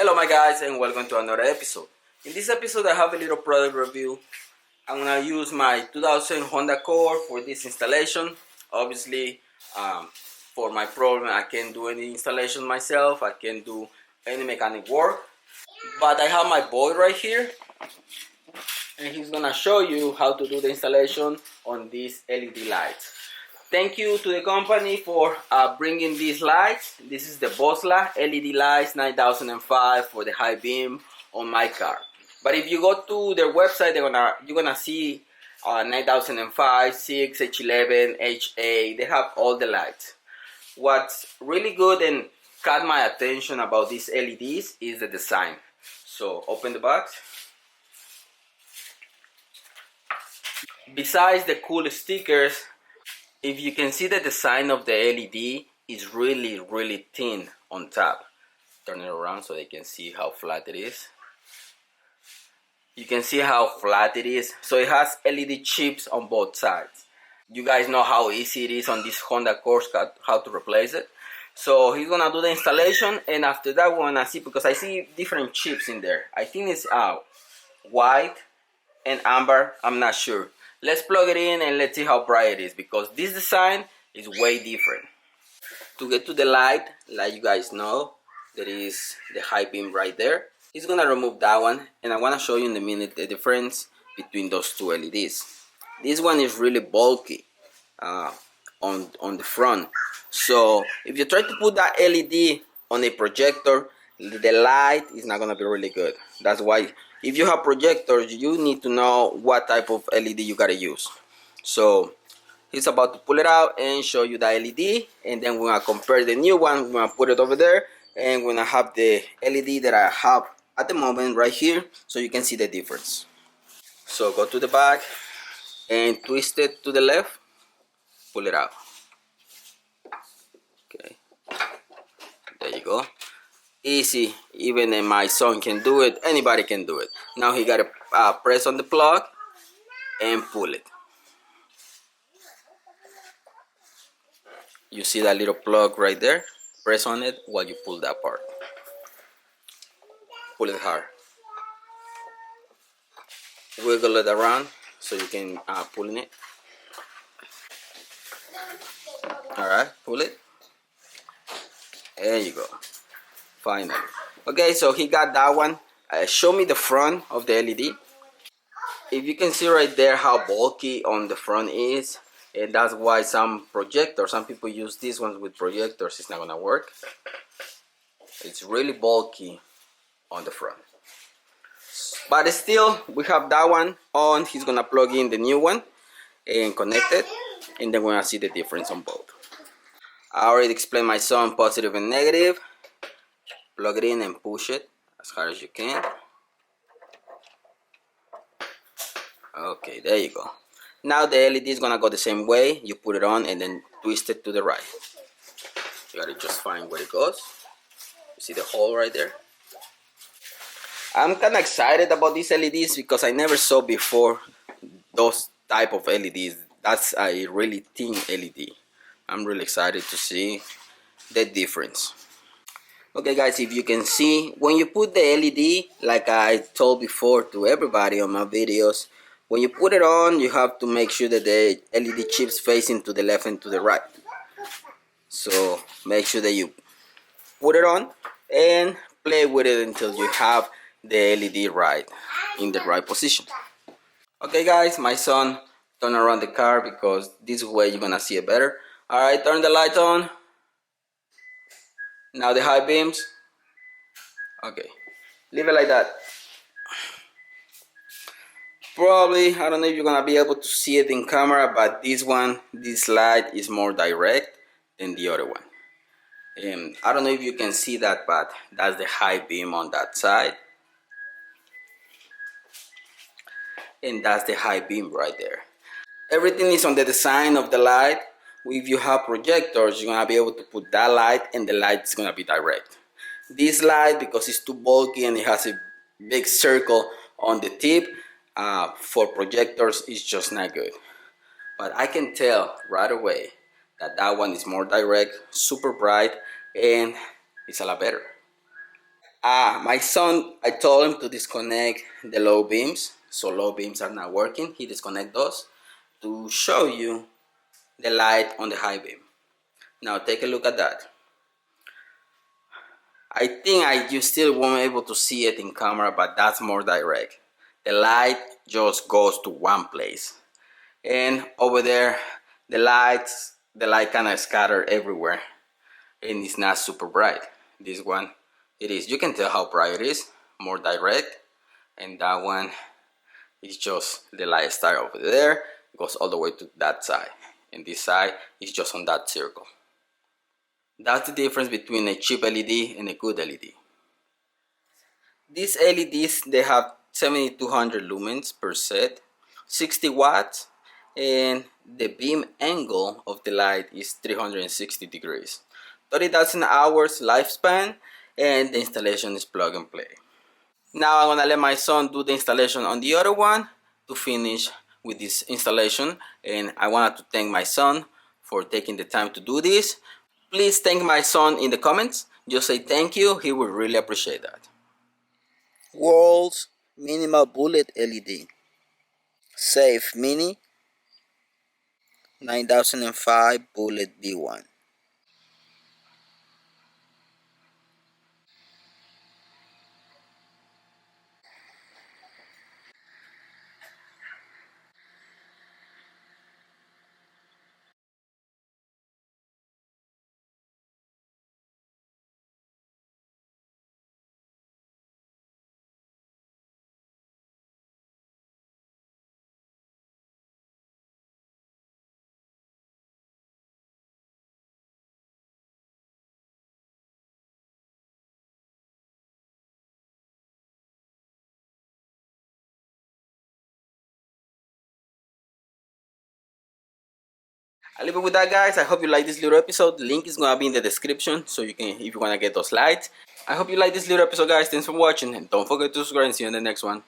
Hello my guys and welcome to another episode. In this episode I have a little product review. I'm gonna use my 2000 Honda Accord for this installation. Obviously for my problem I can't do any installation myself. I can't do any mechanic work. But I have my boy right here and he's gonna show you how to do the installation on these LED lights. Thank you to the company for bringing these lights. This is the Boslla LED lights 9005 for the high beam on my car. But if you go to their website, you're gonna see 9005, 6, H11, H8. They have all the lights. What's really good and caught my attention about these LEDs is the design. So open the box. Besides the cool stickers, if you can see the design of the LED is really thin on top. Turn it around so they can see how flat it is. You can see how flat it is. So it has LED chips on both sides. You guys know how easy it is on this Honda Accord how to replace it. So he's gonna do the installation, and after that we're gonna see, because I see different chips in there. I think it's white and amber, I'm not sure. Let's plug it in and let's see how bright it is, because this design is way different. To get to the light, like you guys know, there is the high beam right there. He's gonna remove that one, and I wanna show you in a minute the difference between those two LEDs. This one is really bulky on the front. So if you try to put that LED on a projector, the light is not gonna be really good. That's why if you have projectors, you need to know what type of LED you gotta use. So he's about to pull it out and show you the LED, and then we're gonna compare the new one. We're gonna put it over there, and we're gonna have the LED that I have at the moment right here, so you can see the difference. So go to the back and twist it to the left, pull it out. Okay, there you go. Easy. Even my son can do it. Anybody can do it. Now he gotta press on the plug and pull it. You see that little plug right there? Press on it while you pull that part. Pull it hard. Wiggle it around so you can pull in it. Alright, pull it. There you go. Finally. Okay, so he got that one. Show me the front of the LED. If you can see right there how bulky on the front is, and that's why some people use these ones with projectors, it's not gonna work. It's really bulky on the front. But still, we have that one on. He's gonna plug in the new one and connect it, and then we're gonna see the difference on both. I already explained my son positive and negative. Plug it in and push it as hard as you can. Okay, there you go. Now the LED is gonna go the same way. You put it on and then twist it to the right. You gotta just find where it goes. You see the hole right there? I'm kind of excited about these LEDs because I never saw before those type of LEDs. That's a really thin LED. I'm really excited to see the difference. Okay guys, if you can see, when you put the LED, like I told before to everybody on my videos, when you put it on, you have to make sure that the LED chips facing to the left and to the right. So make sure that you put it on and play with it until you have the LED right in the right position. Okay guys, my son turn around the car because this way you're gonna see it better. Alright, turn the lights on. Now the high beams. Okay, leave it like that. Probably, I don't know if you're gonna be able to see it in camera, but this light is more direct than the other one. I don't know if you can see that, but that's the high beam on that side. And that's the high beam right there. Everything is on the design of the light. If you have projectors, you're gonna be able to put that light and the light is gonna be direct. This light, because it's too bulky and it has a big circle on the tip, for projectors is just not good. But I can tell right away that that one is more direct, super bright, and it's a lot better. My son, I told him to disconnect the low beams, so low beams are not working. He disconnect those to show you the light on the high beam. Now take a look at that. I think you still won't be able to see it in camera, but that's more direct. The light just goes to one place, and over there, the light kind of scatter everywhere, and it's not super bright. This one, it is. You can tell how bright it is, more direct, and that one is just the light start over there, goes all the way to that side, and this side is just on that circle. That's the difference between a cheap LED and a good LED. These LEDs, they have 7200 lumens per set, 60 watts, and the beam angle of the light is 360 degrees. 30,000 hours lifespan, and the installation is plug and play. Now I'm gonna let my son do the installation on the other one to finish with this installation, and I wanted to thank my son for taking the time to do this. Please thank my son in the comments. Just say thank you, he will really appreciate that. World's minimal bullet LED. Safe Mini 9005 Bullet B1. I'll leave it with that, guys. I hope you like this little episode. The link is gonna be in the description, so you can, if you wanna get those lights. I hope you like this little episode, guys. Thanks for watching, and don't forget to subscribe and see you in the next one.